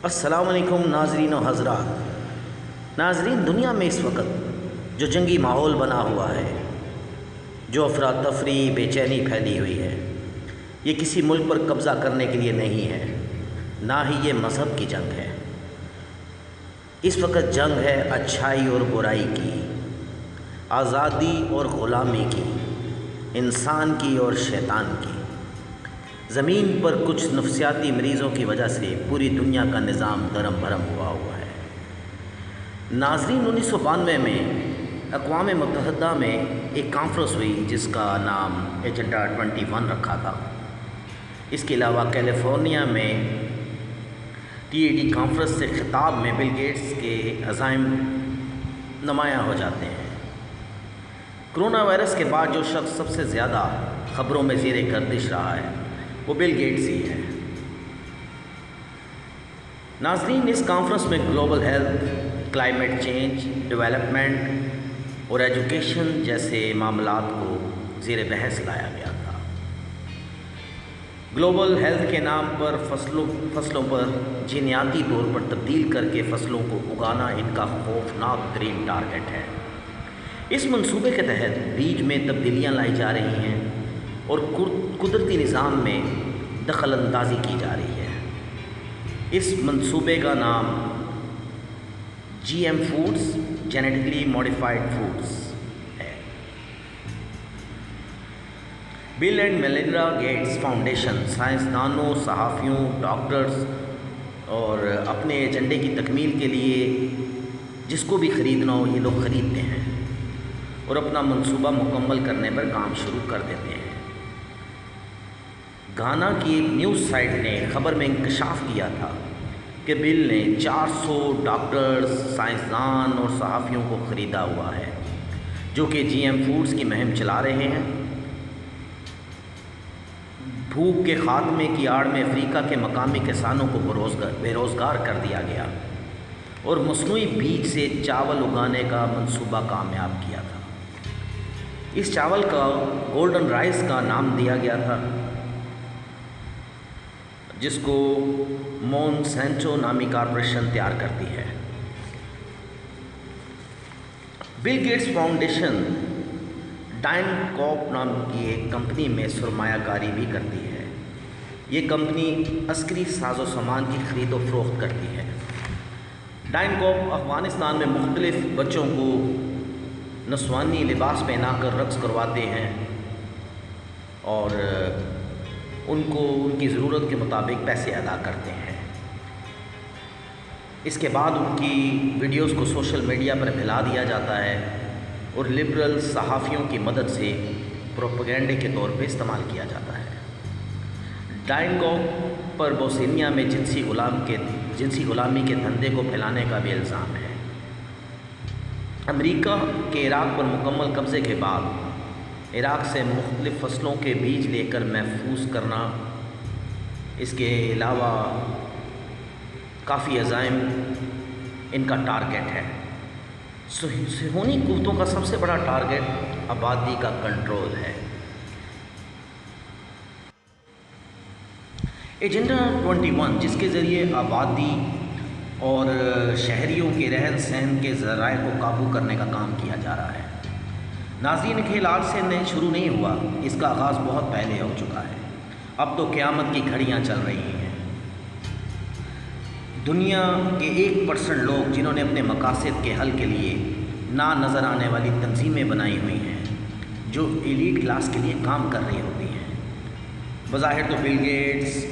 السلام علیکم ناظرین و حضرات۔ ناظرین، دنیا میں اس وقت جو جنگی ماحول بنا ہوا ہے، جو افراتفری بے چینی پھیلی ہوئی ہے، یہ کسی ملک پر قبضہ کرنے کے لیے نہیں ہے، نہ ہی یہ مذہب کی جنگ ہے۔ اس وقت جنگ ہے اچھائی اور برائی کی، آزادی اور غلامی کی، انسان کی اور شیطان کی۔ زمین پر کچھ نفسیاتی مریضوں کی وجہ سے پوری دنیا کا نظام درم بھرم ہوا ہے۔ ناظرین، 1992 میں اقوام متحدہ میں ایک کانفرنس ہوئی جس کا نام ایجنڈا 21 رکھا تھا۔ اس کے علاوہ کیلیفورنیا میں TED کانفرنس سے خطاب میں بل گیٹس کے عزائم نمایاں ہو جاتے ہیں۔ کرونا وائرس کے بعد جو شخص سب سے زیادہ خبروں میں زیر گردش رہا ہے وہ بل گیٹس ہی ہے۔ ناظرین، اس کانفرنس میں global health, climate change, development اور ایجوکیشن جیسے معاملات کو زیر بحث لایا گیا تھا۔ گلوبل ہیلتھ کے نام پر فصلوں پر جینیاتی طور پر تبدیل کر کے فصلوں کو اگانا ان کا خوفناک ترین ٹارگٹ ہے۔ اس منصوبے کے تحت بیج میں تبدیلیاں لائی جا رہی ہیں اور قدرتی نظام میں دخل اندازی کی جا رہی ہے۔ اس منصوبے کا نام GM foods, genetically modified foods ہے۔ بل اینڈ میلنڈا گیٹس فاؤنڈیشن سائنسدانوں، صحافیوں، ڈاکٹرز اور اپنے ایجنڈے کی تکمیل کے لیے جس کو بھی خریدنا ہو یہ لوگ خریدتے ہیں اور اپنا منصوبہ مکمل کرنے پر کام شروع کر دیتے ہیں۔ گانا کی ایک نیوز سائٹ نے خبر میں انکشاف کیا تھا کہ بل نے 400 ڈاکٹرز، سائنسدان اور صحافیوں کو خریدا ہوا ہے جو کہ GM فوڈز کی مہم چلا رہے ہیں۔ بھوک کے خاتمے کی آڑ میں افریقہ کے مقامی کسانوں کو بے روزگار کر دیا گیا اور مصنوعی بیج سے چاول اگانے کا منصوبہ کامیاب کیا تھا۔ اس چاول کا گولڈن رائس کا نام دیا گیا تھا جس کو مونسینٹو نامی کارپوریشن تیار کرتی ہے۔ بل گیٹس فاؤنڈیشن ڈائن کوپ نام کی ایک کمپنی میں سرمایہ کاری بھی کرتی ہے۔ یہ کمپنی عسکری ساز و سامان کی خرید و فروخت کرتی ہے۔ ڈائن کوپ افغانستان میں مختلف بچوں کو نسوانی لباس پہنا کر رقص کرواتے ہیں اور ان کو ان کی ضرورت کے مطابق پیسے ادا کرتے ہیں۔ اس کے بعد ان کی ویڈیوز کو سوشل میڈیا پر پھیلا دیا جاتا ہے اور لبرل صحافیوں کی مدد سے پروپیگنڈے کے طور پہ استعمال کیا جاتا ہے۔ ڈائن کوپ پر بوسنیا میں جنسی غلامی کے دھندے کو پھیلانے کا بھی الزام ہے۔ امریکہ کے عراق پر مکمل قبضے کے بعد عراق سے مختلف فصلوں کے بیج لے کر محفوظ کرنا، اس کے علاوہ کافی عزائم ان کا ٹارگٹ ہے۔ صہیونی قوتوں کا سب سے بڑا ٹارگٹ آبادی کا کنٹرول ہے۔ ایجنڈا 21 جس کے ذریعے آبادی اور شہریوں کے رہن سہن کے ذرائع کو قابو کرنے کا کام کیا جا رہا ہے۔ ناظرین، کھیل آج سے شروع نہیں ہوا، اس کا آغاز بہت پہلے ہو چکا ہے۔ اب تو قیامت کی گھڑیاں چل رہی ہیں۔ دنیا کے 1% لوگ جنہوں نے اپنے مقاصد کے حل کے لیے نہ نظر آنے والی تنظیمیں بنائی ہوئی ہیں جو ایلیٹ کلاس کے لیے کام کر رہی ہوتی ہیں۔ بظاہر تو بل گیٹس،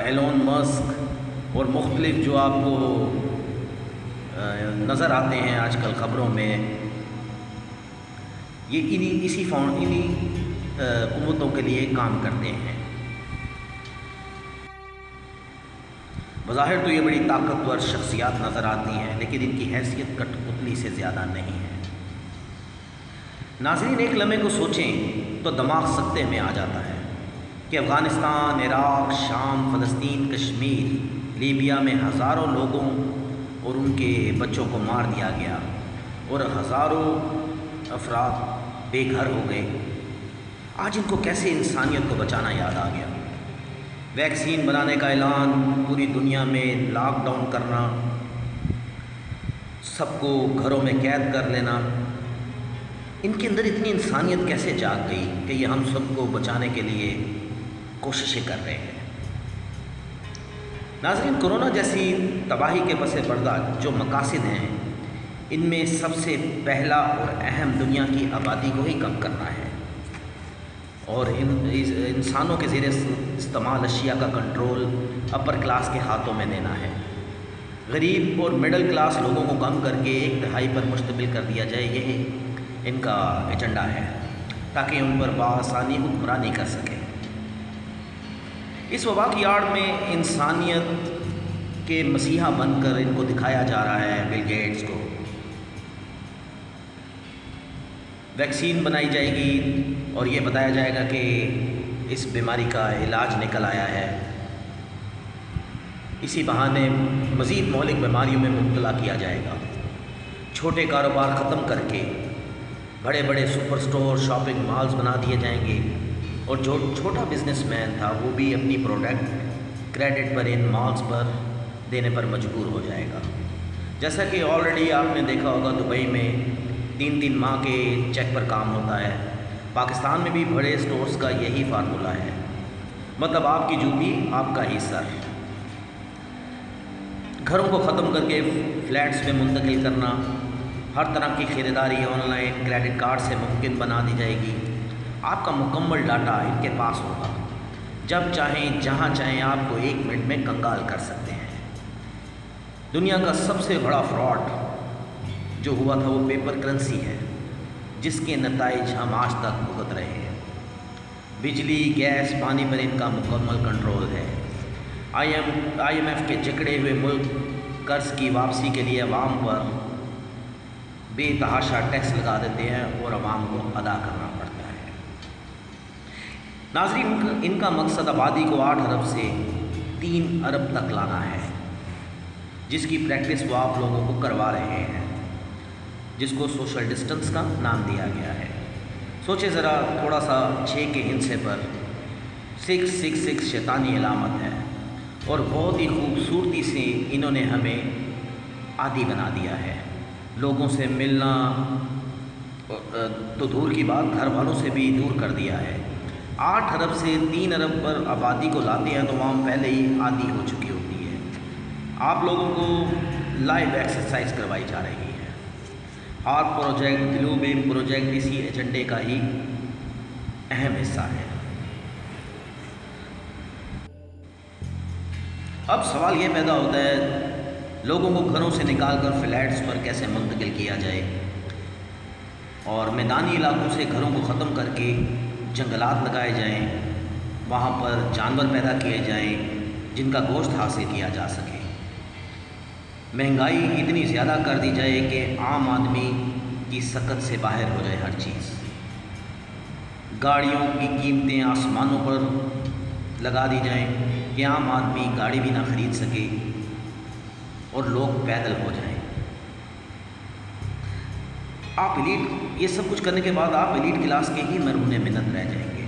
ایلون مسک اور مختلف جو آپ کو نظر آتے ہیں آج کل خبروں میں، یہ انہی قوتوں کے لیے کام کرتے ہیں۔ بظاہر تو یہ بڑی طاقتور شخصیات نظر آتی ہیں لیکن ان کی حیثیت کٹ پتلی سے زیادہ نہیں ہے۔ ناظرین، ایک لمحے کو سوچیں تو دماغ سکتے میں آ جاتا ہے کہ افغانستان، عراق، شام، فلسطین، کشمیر، لیبیا میں ہزاروں لوگوں اور ان کے بچوں کو مار دیا گیا اور ہزاروں افراد بے گھر ہو گئے۔ آج ان کو کیسے انسانیت کو بچانا یاد آ گیا؟ ویکسین بنانے کا اعلان، پوری دنیا میں لاک ڈاؤن کرنا، سب کو گھروں میں قید کر لینا، ان کے اندر اتنی انسانیت کیسے جاگ گئی کہ یہ ہم سب کو بچانے کے لیے کوششیں کر رہے ہیں۔ ناظرین، کورونا جیسی تباہی کے پس پردہ جو مقاصد ہیں، ان میں سب سے پہلا اور اہم دنیا کی آبادی کو ہی کم کرنا ہے اور انسانوں کے زیر استعمال اشیاء کا کنٹرول اپر کلاس کے ہاتھوں میں دینا ہے۔ غریب اور مڈل کلاس لوگوں کو کم کر کے 1/3 پر مشتمل کر دیا جائے، یہی ان کا ایجنڈا ہے تاکہ ان پر بآسانی حکمرانی کر سکیں۔ اس وبا کی آڑ میں انسانیت کے مسیحا بن کر ان کو دکھایا جا رہا ہے بل گیٹس کو۔ ویکسین بنائی جائے گی اور یہ بتایا جائے گا کہ اس بیماری کا علاج نکل آیا ہے، اسی بہانے مزید مہلک بیماریوں میں مبتلا کیا جائے گا۔ چھوٹے کاروبار ختم کر کے بڑے بڑے سپر سٹور، شاپنگ مالز بنا دیے جائیں گے اور جو چھوٹا بزنس مین تھا وہ بھی اپنی پروڈکٹ کریڈٹ پر ان مالز پر دینے پر مجبور ہو جائے گا۔ جیسا کہ آلریڈی آپ نے دیکھا ہوگا، دبئی میں 3 ماہ کے چیک پر کام ہوتا ہے۔ پاکستان میں بھی بڑے سٹورز کا یہی فارمولہ ہے، مطلب آپ کی جوتی آپ کا ہی سر۔ گھروں کو ختم کر کے فلیٹس میں منتقل کرنا، ہر طرح کی خریداری آن لائن کریڈٹ کارڈ سے ممکن بنا دی جائے گی۔ آپ کا مکمل ڈاٹا ان کے پاس ہوگا، جب چاہیں جہاں چاہیں آپ کو 1 منٹ میں کنگال کر سکتے ہیں۔ دنیا کا سب سے بڑا فراڈ جو ہوا تھا وہ پیپر کرنسی ہے، جس کے نتائج ہم آج تک بھگت رہے ہیں۔ بجلی، گیس، پانی پر ان کا مکمل کنٹرول ہے۔ آئی ایم ایف کے جکڑے ہوئے ملک قرض کی واپسی کے لیے عوام پر بے تحاشا ٹیکس لگا دیتے ہیں اور عوام کو ادا کرنا پڑتا ہے۔ ناظرین، ان کا مقصد آبادی کو 8 ارب سے 3 ارب تک لانا ہے، جس کی پریکٹس وہ آپ لوگوں کو کروا رہے ہیں، جس کو سوشل ڈسٹنس کا نام دیا گیا ہے۔ سوچے ذرا، تھوڑا سا 6 کے ہندسے پر 666 شیطانی علامت ہے اور بہت ہی خوبصورتی سے انہوں نے ہمیں عادی بنا دیا ہے۔ لوگوں سے ملنا تو دور کی بات، گھر والوں سے بھی دور کر دیا ہے۔ 8 ارب سے 3 ارب پر آبادی کو لاتے ہیں تو عوام پہلے ہی عادی ہو چکی ہوتی ہے۔ آپ لوگوں کو لائیو ایکسرسائز کروائی جا رہی ہے۔ ہار پروجیکٹ، بلو بیم پروجیکٹ اسی ایجنڈے کا ہی اہم حصہ ہے۔ اب سوال یہ پیدا ہوتا ہے، لوگوں کو گھروں سے نکال کر فلیٹس پر کیسے منتقل کیا جائے اور میدانی علاقوں سے گھروں کو ختم کر کے جنگلات لگائے جائیں، وہاں پر جانور پیدا کیے جائیں جن کا گوشت حاصل کیا جا سکے۔ مہنگائی اتنی زیادہ کر دی جائے کہ عام آدمی کی سکت سے باہر ہو جائے ہر چیز۔ گاڑیوں کی قیمتیں آسمانوں پر لگا دی جائیں کہ عام آدمی گاڑی بھی نہ خرید سکے اور لوگ پیدل ہو جائیں۔ آپ ایلیٹ، یہ سب کچھ کرنے کے بعد آپ ایلیٹ کلاس کے ہی مرہون منت رہ جائیں گے۔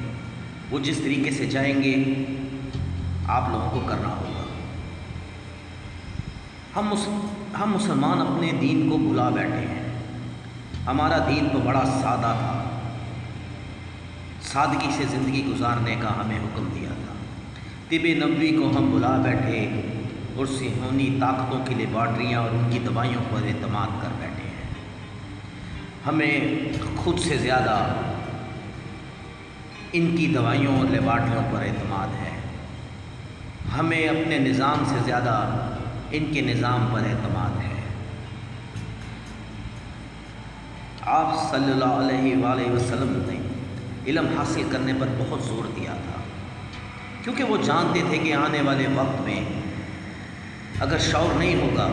وہ جس طریقے سے چاہیں گے آپ لوگوں کو کرنا ہوگا۔ ہم مسلمان اپنے دین کو بھلا بیٹھے ہیں۔ ہمارا دین تو بڑا سادہ تھا، سادگی سے زندگی گزارنے کا ہمیں حکم دیا تھا۔ طب نبوی کو ہم بھلا بیٹھے اور صہیونی طاقتوں کی لیبارٹریاں اور ان کی دوائیوں پر اعتماد کر بیٹھے ہیں۔ ہمیں خود سے زیادہ ان کی دوائیوں اور لیبارٹریوں پر اعتماد ہے۔ ہمیں اپنے نظام سے زیادہ ان کے نظام پر اعتماد ہے۔ آپ صلی اللہ علیہ وآلہ وسلم نے علم حاصل کرنے پر بہت زور دیا تھا، کیونکہ وہ جانتے تھے کہ آنے والے وقت میں اگر شعور نہیں ہوگا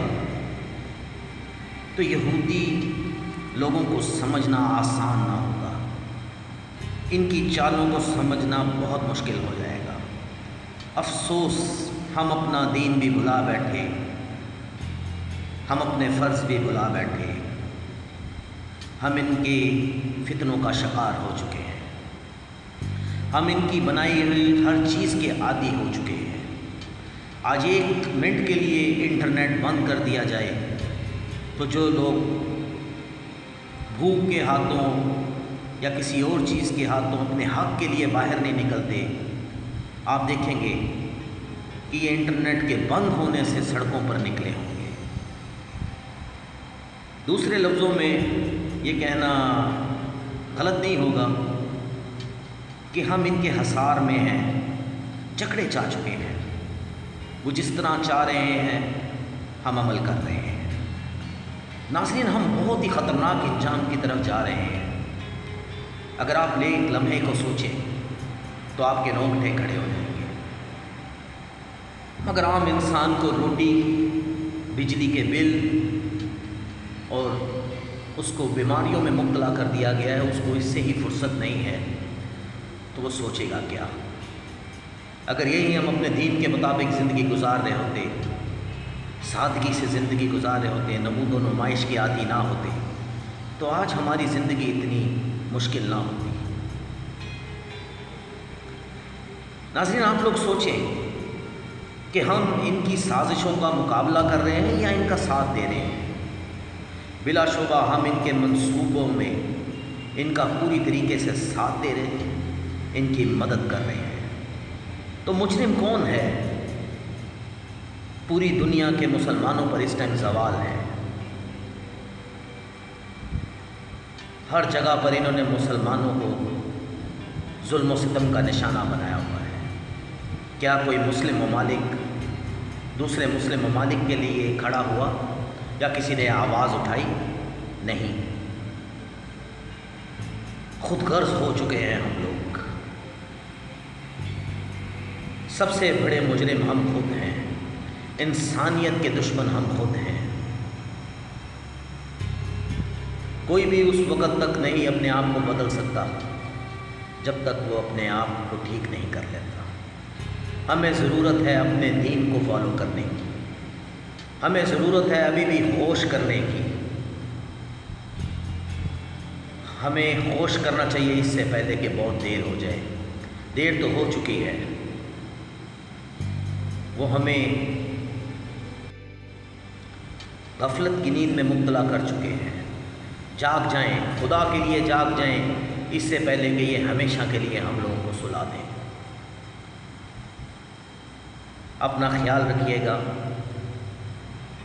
تو یہودی لوگوں کو سمجھنا آسان نہ ہوگا، ان کی چالوں کو سمجھنا بہت مشکل ہو جائے گا۔ افسوس، ہم اپنا دین بھی بھلا بیٹھے، ہم اپنے فرض بھی بھلا بیٹھے، ہم ان کے فتنوں کا شکار ہو چکے ہیں۔ ہم ان کی بنائی ہوئی ہر چیز کے عادی ہو چکے ہیں۔ آج 1 منٹ کے لیے انٹرنیٹ بند کر دیا جائے تو جو لوگ بھوک کے ہاتھوں یا کسی اور چیز کے ہاتھوں اپنے حق کے لیے باہر نہیں نکلتے، آپ دیکھیں گے کہ یہ انٹرنیٹ کے بند ہونے سے سڑکوں پر نکلے ہوں گے۔ دوسرے لفظوں میں یہ کہنا غلط نہیں ہوگا کہ ہم ان کے حصار میں ہیں، جکڑے چاہ چکے ہیں۔ وہ جس طرح چاہ رہے ہیں ہم عمل کر رہے ہیں۔ ناظرین، ہم بہت ہی خطرناک انجام کی طرف جا رہے ہیں۔ اگر آپ ایک لمحے کو سوچیں تو آپ کے رونگٹے کھڑے ہو جائیں گے۔ مگر عام انسان کو روٹی، بجلی کے بل اور اس کو بیماریوں میں مبتلا کر دیا گیا ہے، اس کو اس سے ہی فرصت نہیں ہے، تو وہ سوچے گا کیا؟ اگر یہی ہم اپنے دین کے مطابق زندگی گزار رہے ہوتے، سادگی سے زندگی گزار رہے ہوتے، نمود و نمائش کے عادی نہ ہوتے، تو آج ہماری زندگی اتنی مشکل نہ ہوتی۔ ناظرین، آپ لوگ سوچیں کہ ہم ان کی سازشوں کا مقابلہ کر رہے ہیں یا ان کا ساتھ دے رہے ہیں؟ بلا شبہ ہم ان کے منصوبوں میں ان کا پوری طریقے سے ساتھ دے رہے ہیں، ان کی مدد کر رہے ہیں۔ تو مجرم کون ہے؟ پوری دنیا کے مسلمانوں پر اس ٹائم زوال ہے۔ ہر جگہ پر انہوں نے مسلمانوں کو ظلم و ستم کا نشانہ بنایا ہوا ہے۔ کیا کوئی مسلم ممالک دوسرے مسلم ممالک کے لیے کھڑا ہوا یا کسی نے آواز اٹھائی؟ نہیں۔ خود غرض ہو چکے ہیں ہم لوگ۔ سب سے بڑے مجرم ہم خود ہیں، انسانیت کے دشمن ہم خود ہیں۔ کوئی بھی اس وقت تک نہیں اپنے آپ کو بدل سکتا جب تک وہ اپنے آپ کو ٹھیک نہیں کر لیتا۔ ہمیں ضرورت ہے اپنے دین کو فالو کرنے کی، ہمیں ضرورت ہے ابھی بھی ہوش کرنے کی۔ ہمیں ہوش کرنا چاہیے اس سے پہلے کہ بہت دیر ہو جائے۔ دیر تو ہو چکی ہے۔ وہ ہمیں غفلت کی نیند میں مبتلا کر چکے ہیں۔ جاگ جائیں، خدا کے لیے جاگ جائیں، اس سے پہلے کہ یہ ہمیشہ کے لیے ہم لوگوں کو سلا دیں۔ اپنا خیال رکھیے گا۔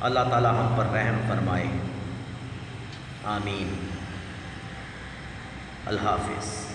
اللہ تعالی ہم پر رحم فرمائے۔ آمین۔ اللہ حافظ۔